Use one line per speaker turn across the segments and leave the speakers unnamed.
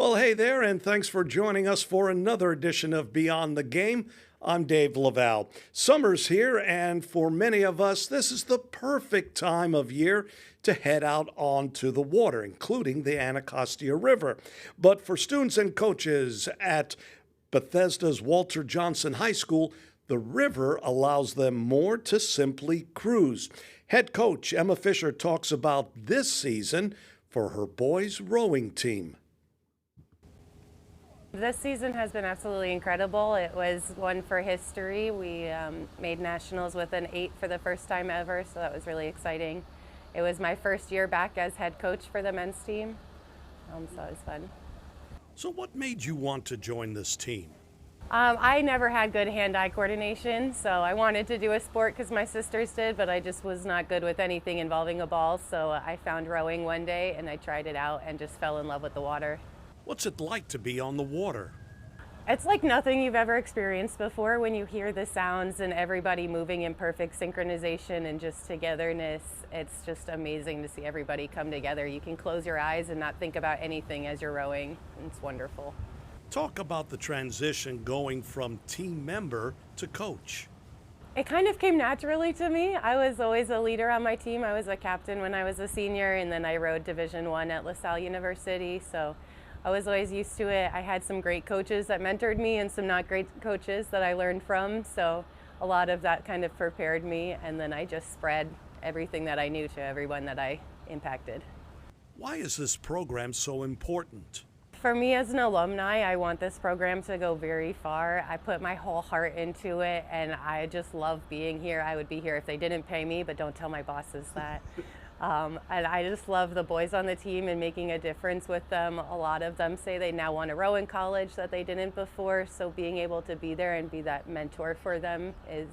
Well, hey there, and thanks for joining us for another edition of Beyond the Game. I'm Dave Laval. Summer's here, and for many of us, this is the perfect time of year to head out onto the water, including the Anacostia River. But for students and coaches at Bethesda's Walter Johnson High School, the river allows them more to simply cruise. Head coach Emma Fisher talks about this season for her boys' rowing team.
This season has been absolutely incredible. It was one for history. We made nationals with an 8 for the first time ever, so that was really exciting. It was my first year back as head coach for the men's team, so it was fun.
So what made you want to join this team?
I never had good hand-eye coordination, so I wanted to do a sport because my sisters did, but I just was not good with anything involving a ball, so I found rowing one day and I tried it out and just fell in love with the water.
What's it like to be on the water?
It's like nothing you've ever experienced before when you hear the sounds and everybody moving in perfect synchronization and just togetherness. It's just amazing to see everybody come together. You can close your eyes and not think about anything as you're rowing. It's wonderful.
Talk about the transition going from team member to coach.
It kind of came naturally to me. I was always a leader on my team. I was a captain when I was a senior, and then I rowed Division I at LaSalle University. So I was always used to it. I had some great coaches that mentored me and some not great coaches that I learned from. So a lot of that kind of prepared me, and then I just spread everything that I knew to everyone that I impacted.
Why is this program so important?
For me as an alumni, I want this program to go very far. I put my whole heart into it, and I just love being here. I would be here if they didn't pay me, but don't tell my bosses that. And I just love the boys on the team and making a difference with them. A lot of them say they now want to row in college that they didn't before, so being able to be there and be that mentor for them is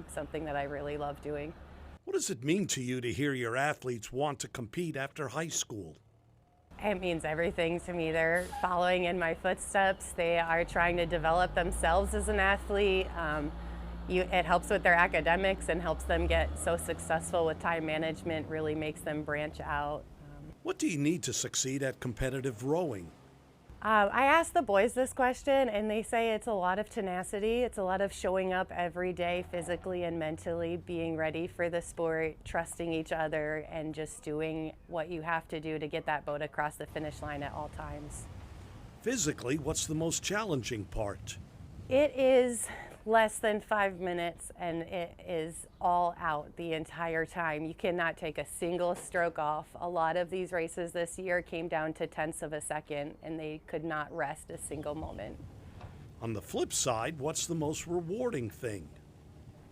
something that I really love doing.
What does it mean to you to hear your athletes want to compete after high school?
It means everything to me. They're following in my footsteps. They are trying to develop themselves as an athlete. It helps with their academics and helps them get so successful with time management, really makes them branch out.
What do you need to succeed at competitive rowing?
I asked the boys this question, and they say it's a lot of tenacity. It's a lot of showing up every day physically and mentally, being ready for the sport, trusting each other, and just doing what you have to do to get that boat across the finish line at all times.
Physically, what's the most challenging part?
It is less than 5 minutes, and it is all out the entire time. You cannot take a single stroke off. A lot of these races this year came down to tenths of a second, and they could not rest a single moment.
On the flip side, what's the most rewarding thing?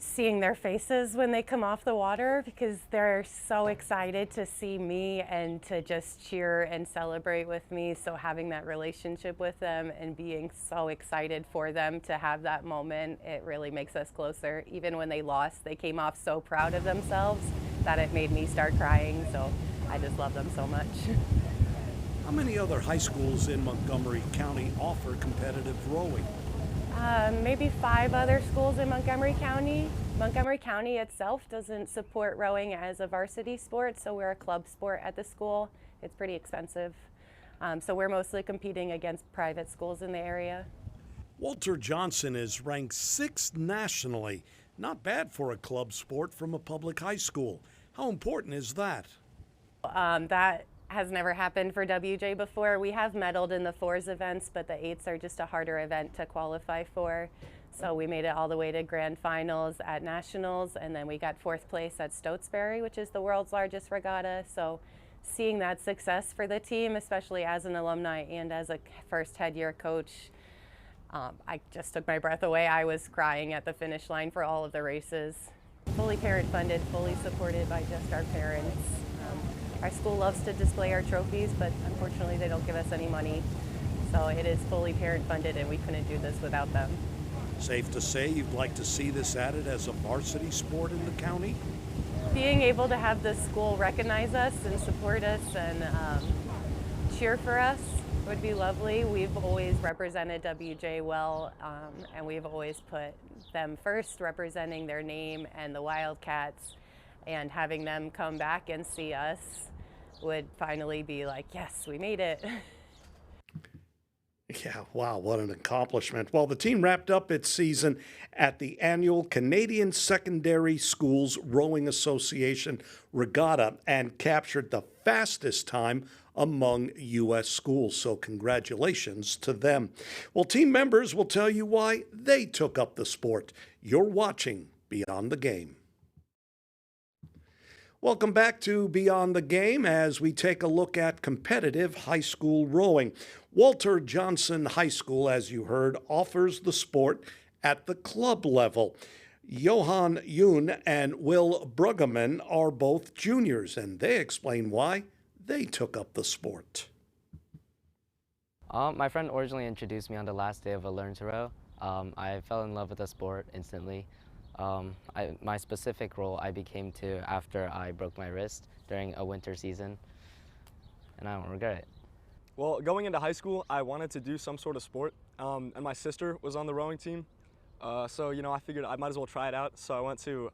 Seeing their faces when they come off the water, because they're so excited to see me and to just cheer and celebrate with me. So having that relationship with them and being so excited for them to have that moment, it really makes us closer. Even when they lost, they came off so proud of themselves that it made me start crying. So I just love them so much.
How many other high schools in Montgomery County offer competitive rowing?
Maybe 5 other schools in Montgomery County. Montgomery County itself doesn't support rowing as a varsity sport, so we're a club sport at the school. It's pretty expensive. So we're mostly competing against private schools in the area.
Walter Johnson is ranked 6th nationally. Not bad for a club sport from a public high school. How important is that?
That has never happened for WJ before. We have medaled in the 4s events, but the 8s are just a harder event to qualify for. So we made it all the way to grand finals at nationals, and then we got 4th place at Stotesbury, which is the world's largest regatta. So seeing that success for the team, especially as an alumni and as a first head year coach, I just took my breath away. I was crying at the finish line for all of the races. Fully parent funded, fully supported by just our parents. Our school loves to display our trophies, but unfortunately they don't give us any money. So it is fully parent funded, and we couldn't do this without them.
Safe to say you'd like to see this added as a varsity sport in the county?
Being able to have the school recognize us and support us and cheer for us would be lovely. We've always represented WJ well, and we've always put them first, representing their name and the Wildcats, and having them come back and see us would finally be like, yes, we made it.
Yeah, wow, what an accomplishment. Well, the team wrapped up its season at the annual Canadian Secondary Schools Rowing Association Regatta and captured the fastest time among U.S. schools. So, congratulations to them. Well, team members will tell you why they took up the sport. You're watching Beyond the Game. Welcome back to Beyond the Game as we take a look at competitive high school rowing. Walter Johnson High School, as you heard, offers the sport at the club level. Johan Yoon and Will Bruggeman are both juniors, and they explain why they took up the sport.
My friend originally introduced me on the last day of a Learn to Row. I fell in love with the sport instantly. My specific role I became to after I broke my wrist during a winter season, and I don't regret it.
Well, going into high school, I wanted to do some sort of sport, and my sister was on the rowing team. So I figured I might as well try it out. So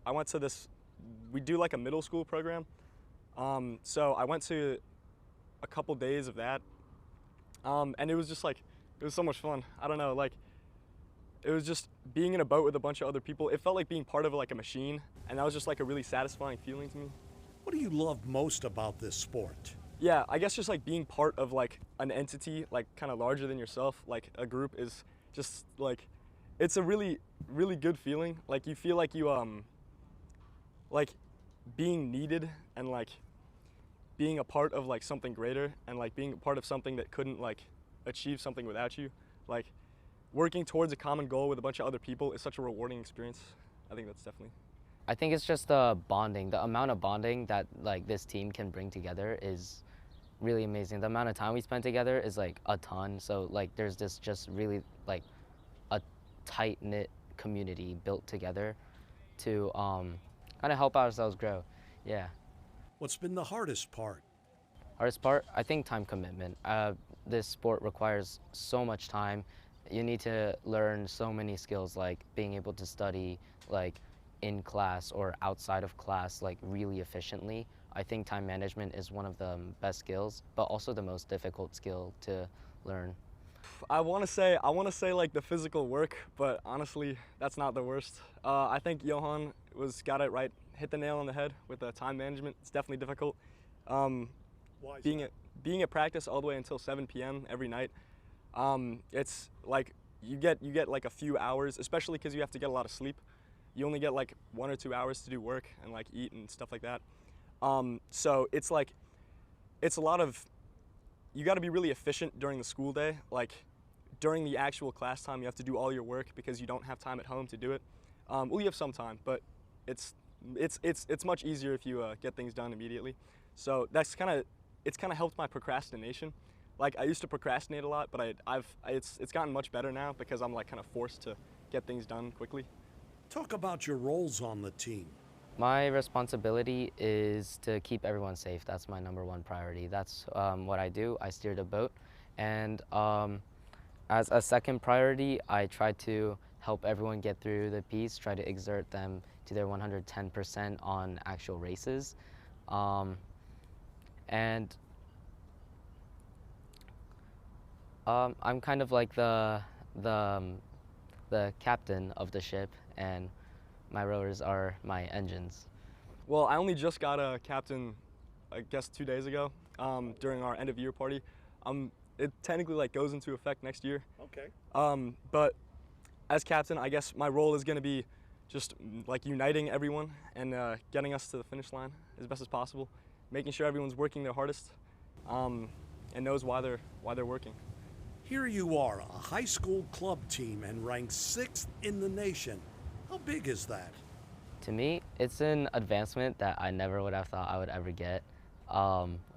I went to this. We do like a middle school program. So I went to a couple days of that, and it was just like it was so much fun. I don't know, like it was just being in a boat with a bunch of other people. It felt like being part of like a machine, and that was just like a really satisfying feeling to me.
What do you love most about this sport?
Yeah, I guess just like being part of like an entity, like kind of larger than yourself, like a group is just like, it's a really, really good feeling. Like you feel like you, like being needed and like being a part of like something greater and like being a part of something that couldn't like achieve something without you. Like working towards a common goal with a bunch of other people is such a rewarding experience. I think that's definitely.
I think it's just the bonding, the amount of bonding that like this team can bring together is really amazing. The amount of time we spend together is like a ton. So like there's this just really like a tight knit community built together to kind of help ourselves grow. Yeah.
What's been the hardest part?
Hardest part, I think time commitment. This sport requires so much time. You need to learn so many skills, like being able to study like in class or outside of class like really efficiently. I think time management is one of the best skills, but also the most difficult skill to learn.
I want to say like the physical work, but honestly, that's not the worst. I think Johan got it right, hit the nail on the head with the time management. It's definitely difficult. Being at practice all the way until 7 p.m. every night. It's like you get like a few hours, especially because you have to get a lot of sleep. You only get like 1 or 2 hours to do work and like eat and stuff like that. So it's like, it's a lot of, you got to be really efficient during the school day. Like during the actual class time, you have to do all your work because you don't have time at home to do it. Well, you have some time, but it's much easier if you get things done immediately. So it's kind of helped my procrastination. Like I used to procrastinate a lot, but it's gotten much better now because I'm like kind of forced to get things done quickly.
Talk about your roles on the team.
My responsibility is to keep everyone safe. That's my #1 priority. That's what I do. I steer the boat. And as a second priority, I try to help everyone get through the piece, try to exert them to their 110% on actual races. And I'm kind of like the captain of the ship, and my rowers are my engines.
Well, I only just got a captain, I guess 2 days ago, during our end of year party. It technically like goes into effect next year.
Okay.
But as captain, I guess my role is going to be just like uniting everyone and getting us to the finish line as best as possible, making sure everyone's working their hardest, and knows why they're working.
Here you are, a high school club team and ranked 6th in the nation. How big is that?
To me, it's an advancement that I never would have thought I would ever get.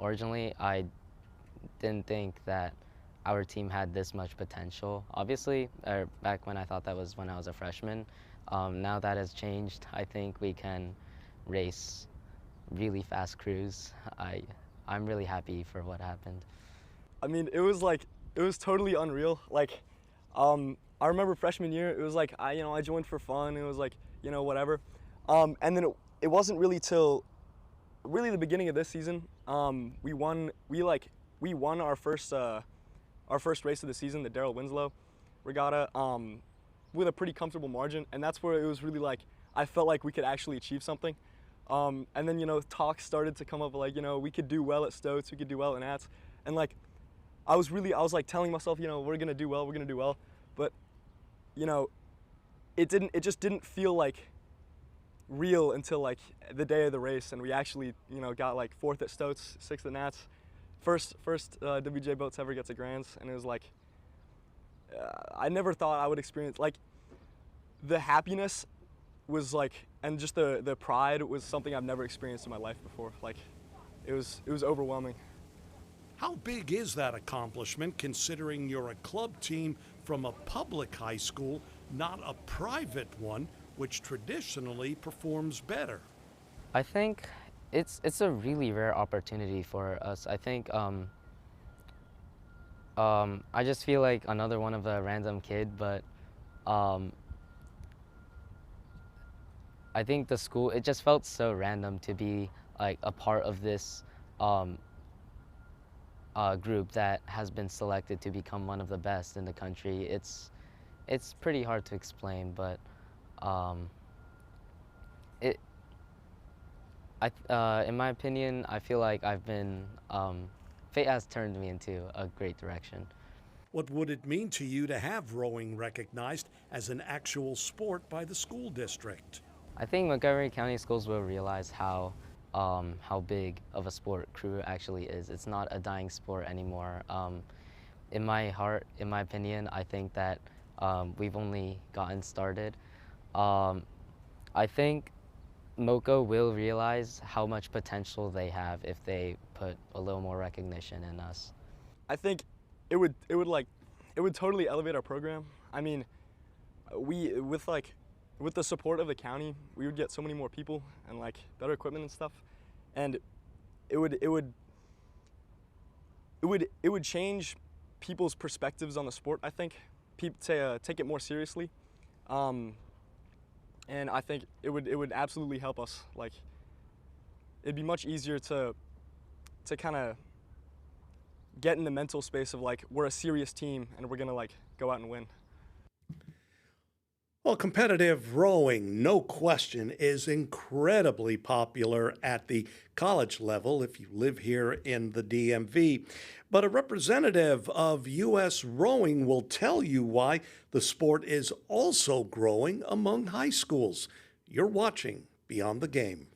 Originally, I didn't think that our team had this much potential. Obviously, back when I thought that was when I was a freshman. Now that has changed. I think we can race really fast crews. I'm really happy for what happened.
I mean, it was totally unreal. Like, I remember freshman year, it was like, I joined for fun. It was like, whatever. And then it wasn't really till really the beginning of this season. We won our our first race of the season, the Daryl Winslow Regatta, with a pretty comfortable margin, and that's where it was really like I felt like we could actually achieve something. And then, you know, talks started to come up like, you know, we could do well at Stouts, we could do well at Nats, and like I was like telling myself, you know, we're gonna do well, but you know, it just didn't feel like real until like the day of the race, and we actually, you know, got like 4th at Stouts, 6th at Nats, first WJ boat to ever get to Grands, and it was like I never thought I would experience like the happiness was like, and just the pride was something I've never experienced in my life before. Like it was overwhelming.
How big is that accomplishment considering you're a club team from a public high school, not a private one, which traditionally performs better?
I think it's a really rare opportunity for us. I think I just feel like another one of the random kid, but I think the school, it just felt so random to be like a part of this group that has been selected to become one of the best in the country. It's pretty hard to explain, but in my opinion, I feel like fate has turned me into a great direction.
What would it mean to you to have rowing recognized as an actual sport by the school district?
I think Montgomery County schools will realize how big of a sport crew actually is. It's not a dying sport anymore. In my heart, in my opinion, I think that we've only gotten started. I think MoCo will realize how much potential they have if they put a little more recognition in us.
I think it would totally elevate our program. I mean, with the support of the county, we would get so many more people and like better equipment and stuff, and it would change people's perspectives on the sport. I think people take it more seriously, and I think it would absolutely help us. Like, it'd be much easier to kind of get in the mental space of like we're a serious team and we're gonna like go out and win.
Well, competitive rowing, no question, is incredibly popular at the college level if you live here in the DMV. But a representative of U.S. Rowing will tell you why the sport is also growing among high schools. You're watching Beyond the Game.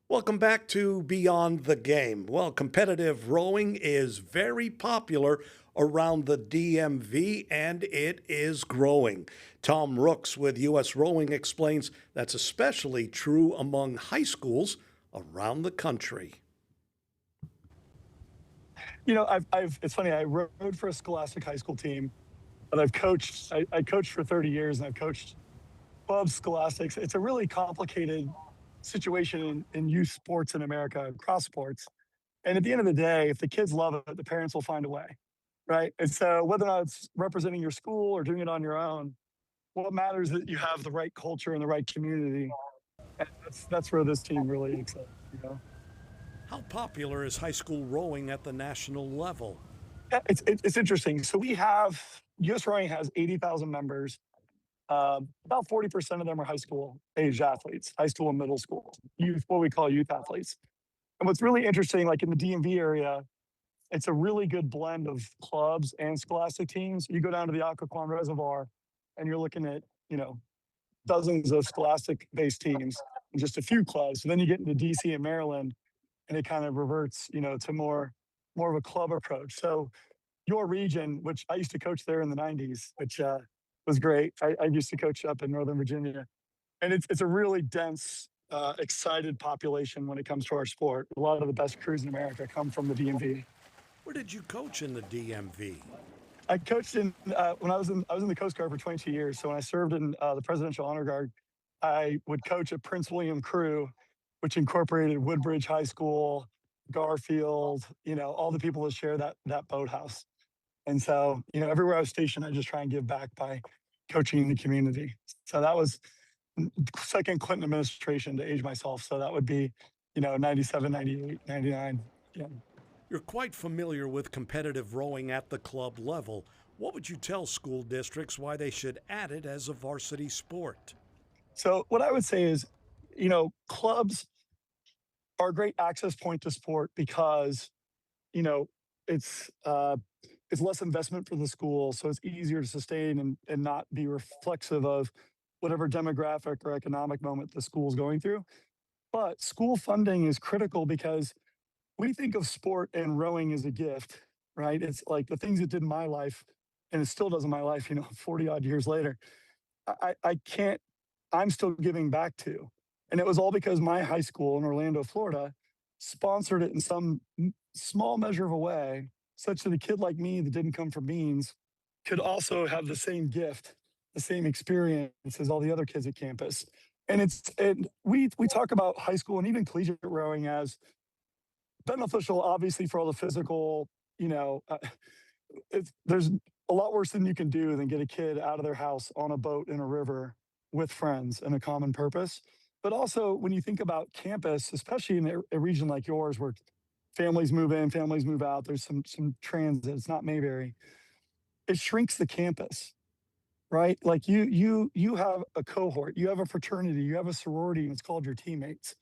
Welcome back to Beyond the Game. Well, competitive rowing is very popular around the DMV, and it is growing. Tom Rooks with U.S. Rowing explains that's especially true among high schools around the country.
You know, it's funny, I rowed for a Scholastic high school team, but I coached for 30 years, and I've coached clubs, Scholastics. It's a really complicated situation in youth sports in America, cross sports. And at the end of the day, if the kids love it, the parents will find a way, right? And so whether or not it's representing your school or doing it on your own, what matters is that you have the right culture and the right community. And that's where this team really excels, you know?
How popular is high school rowing at the national level?
Yeah, it's interesting. So U.S. Rowing has 80,000 members. About 40% of them are high school aged athletes, high school and middle school, youth, what we call youth athletes. And what's really interesting, like in the DMV area, it's a really good blend of clubs and Scholastic teams. You go down to the Occoquan Reservoir and you're looking at, you know, dozens of Scholastic-based teams and just a few clubs. And then you get into DC and Maryland, and it kind of reverts, you know, to more of a club approach. So your region, which I used to coach there in the 90s, which was great. I used to coach up in Northern Virginia. And it's a really dense, excited population when it comes to our sport. A lot of the best crews in America come from the DMV.
Where did you coach in the DMV?
I coached when I was in the Coast Guard for 22 years. So when I served in the Presidential Honor Guard, I would coach at Prince William Crew, which incorporated Woodbridge High School, Garfield, you know, all the people that share that boathouse. And so, you know, everywhere I was stationed, I just try and give back by coaching in the community. So that was second Clinton administration to age myself. So that would be, you know, 97, 98, 99. Yeah.
You're quite familiar with competitive rowing at the club level. What would you tell school districts why they should add it as a varsity sport?
So what I would say is, clubs are a great access point to sport because, you know, it's it's less investment for the school, so it's easier to sustain and not be reflexive of whatever demographic or economic moment the school's going through. But school funding is critical because we think of sport and rowing as a gift, right? It's like the things it did in my life, and it still does in my life, 40 odd years later. I can't, I'm still giving back to. And it was all because my high school in Orlando, Florida, sponsored it in some small measure of a way, such that a kid like me that didn't come from means could also have the same gift, the same experience as all the other kids at campus. And we talk about high school and even collegiate rowing as beneficial, obviously, for all the physical, you know, there's a lot worse than you can do than get a kid out of their house on a boat in a river with friends and a common purpose. But also, when you think about campus, especially in a region like yours where families move in, families move out, there's some transit, it's not Mayberry, it shrinks the campus, right? Like you have a cohort, you have a fraternity, you have a sorority, and it's called your teammates.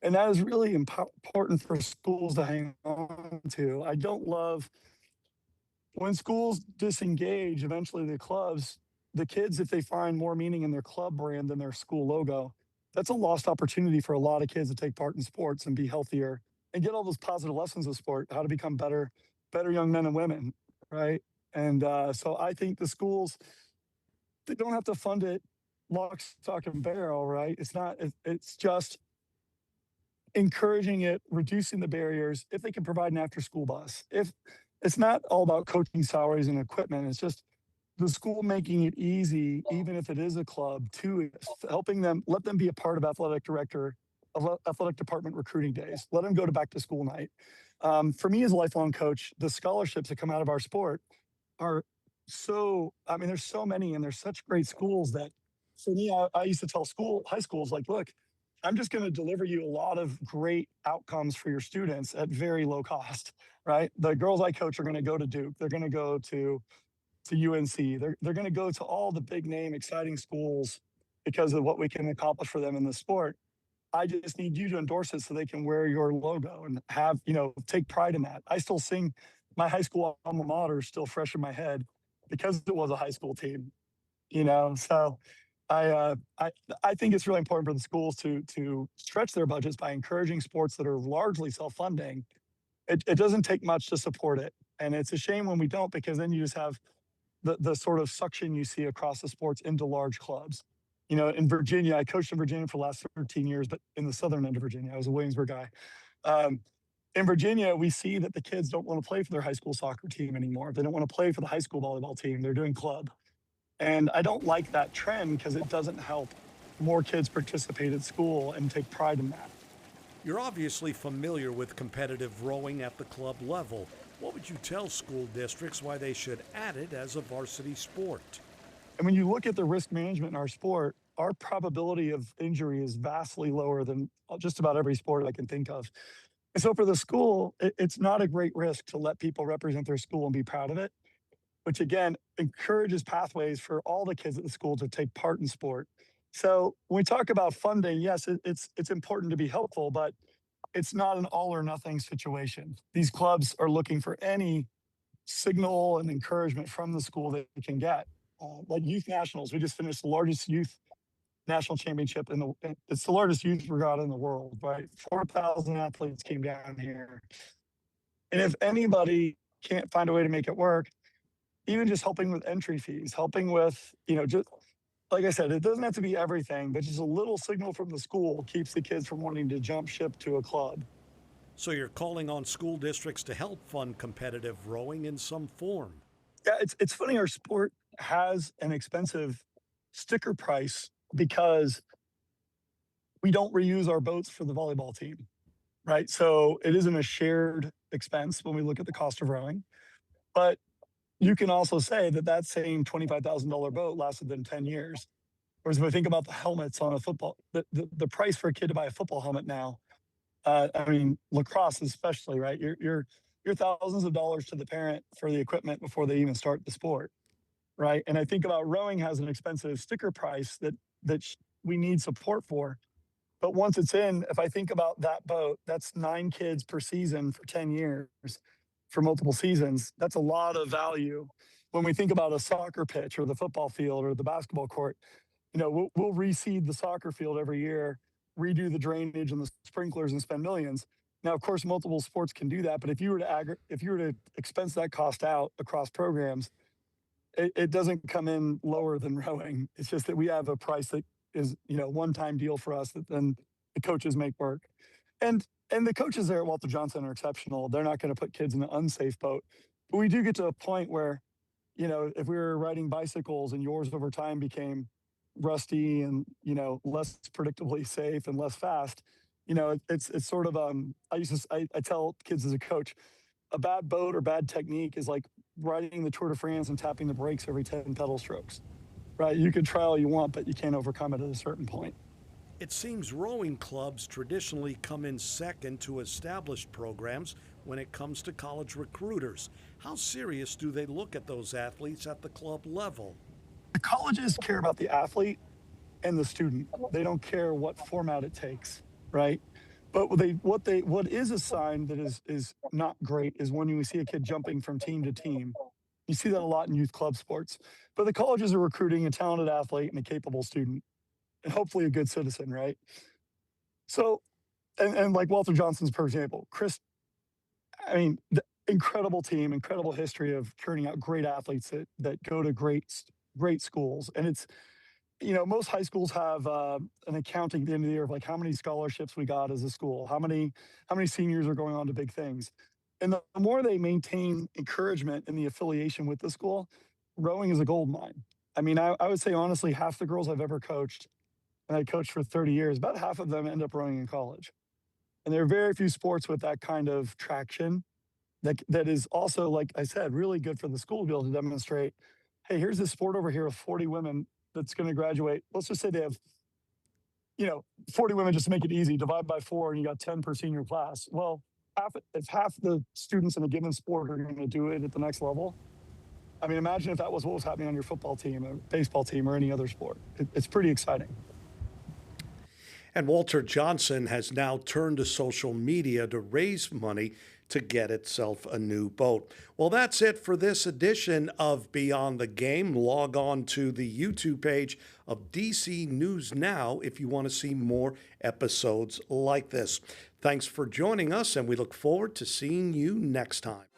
And that is really important for schools to hang on to. I don't love when schools disengage, eventually the clubs, the kids, if they find more meaning in their club brand than their school logo, that's a lost opportunity for a lot of kids to take part in sports and be healthier and get all those positive lessons of sport, how to become better young men and women, right? And so I think the schools, they don't have to fund it lock, stock, and barrel, right? It's not, it's just encouraging it, reducing the barriers, if they can provide an after school bus. If it's not all about coaching salaries and equipment, it's just the school making it easy, even if it is a club, to helping them, let them be a part of athletic department recruiting days. Let them go to back to school night. For me as a lifelong coach, the scholarships that come out of our sport are so, I mean, there's so many and there's such great schools that for me, I used to tell high schools, like, look, I'm just going to deliver you a lot of great outcomes for your students at very low cost, right? The girls I coach are going to go to Duke. They're going to go to UNC. They're going to go to all the big name, exciting schools because of what we can accomplish for them in the sport. I just need you to endorse it so they can wear your logo and have, take pride in that. I still sing my high school alma mater still fresh in my head because it was a high school team, So I think it's really important for the schools to stretch their budgets by encouraging sports that are largely self-funding. It doesn't take much to support it, and it's a shame when we don't because then you just have the sort of suction you see across the sports into large clubs. In Virginia, I coached in Virginia for the last 13 years, but in the southern end of Virginia, I was a Williamsburg guy. Um, in Virginia, we see that the kids don't want to play for their high school soccer team anymore. They don't want to play for the high school volleyball team. They're doing club. And I don't like that trend because it doesn't help more kids participate at school and take pride in that.
You're obviously familiar with competitive rowing at the club level. What would you tell school districts why they should add it as a varsity sport?
And when you look at the risk management in our sport, our probability of injury is vastly lower than just about every sport I can think of. And so for the school, it's not a great risk to let people represent their school and be proud of it, which again encourages pathways for all the kids at the school to take part in sport. So when we talk about funding, yes, it's important to be helpful, but it's not an all or nothing situation. These clubs are looking for any signal and encouragement from the school that they can get. Like youth nationals, we just finished the largest youth national championship it's the largest youth regatta in the world, right? 4,000 athletes came down here. And if anybody can't find a way to make it work, even just helping with entry fees, helping with, just like I said, it doesn't have to be everything, but just a little signal from the school keeps the kids from wanting to jump ship to a club.
So you're calling on school districts to help fund competitive rowing in some form.
Yeah, it's funny. Our sport has an expensive sticker price because we don't reuse our boats for the volleyball team, right? So it isn't a shared expense when we look at the cost of rowing. But you can also say that same $25,000 boat lasted them 10 years. Whereas if we think about the helmets on a football, the price for a kid to buy a football helmet now, I mean, lacrosse especially, right? You're you're thousands of dollars to the parent for the equipment before they even start the sport, right? And I think about rowing has an expensive sticker price that we need support for. But once it's in, if I think about that boat, that's 9 kids per season for 10 years for multiple seasons. That's a lot of value. When we think about a soccer pitch or the football field or the basketball court, we'll reseed the soccer field every year, redo the drainage and the sprinklers and spend millions. Now, of course, multiple sports can do that, but if you were to expense that cost out across programs, it doesn't come in lower than rowing. It's just that we have a price that is, one-time deal for us that then the coaches make work. And the coaches there at Walter Johnson are exceptional. They're not going to put kids in an unsafe boat. But we do get to a point where, if we were riding bicycles and yours over time became rusty and, less predictably safe and less fast, it's sort of, I tell kids as a coach, a bad boat or bad technique is like riding the Tour de France and tapping the brakes every 10 pedal strokes. Right, you can try all you want, but you can't overcome it at a certain point.
It seems rowing clubs traditionally come in second to established programs when it comes to college recruiters. How serious do they look at those athletes at the club level?
The colleges care about the athlete and the student. They don't care what format it takes, right? But what is a sign that is not great is when you see a kid jumping from team to team. You see that a lot in youth club sports. But the colleges are recruiting a talented athlete and a capable student, and hopefully a good citizen, right? So, and like Walter Johnson's, for example, Chris, the incredible team, incredible history of churning out great athletes that go to great schools. And it's, most high schools have an accounting at the end of the year of like how many scholarships we got as a school, how many seniors are going on to big things. And the more they maintain encouragement in the affiliation with the school, rowing is a gold mine. I would say honestly, half the girls I've ever coached, and I coached for 30 years, about half of them end up rowing in college. And there are very few sports with that kind of traction that is also, like I said, really good for the school to be able to demonstrate, hey, here's this sport over here with 40 women that's going to graduate. Let's just say they have, 40 women just to make it easy, divide by 4 and you got 10 per senior class. Well, if half the students in a given sport are going to do it at the next level, imagine if that was what was happening on your football team or baseball team or any other sport. It's pretty exciting.
And Walter Johnson has now turned to social media to raise money to get itself a new boat. Well, that's it for this edition of Beyond the Game. Log on to the YouTube page of DC News Now if you want to see more episodes like this. Thanks for joining us, and we look forward to seeing you next time.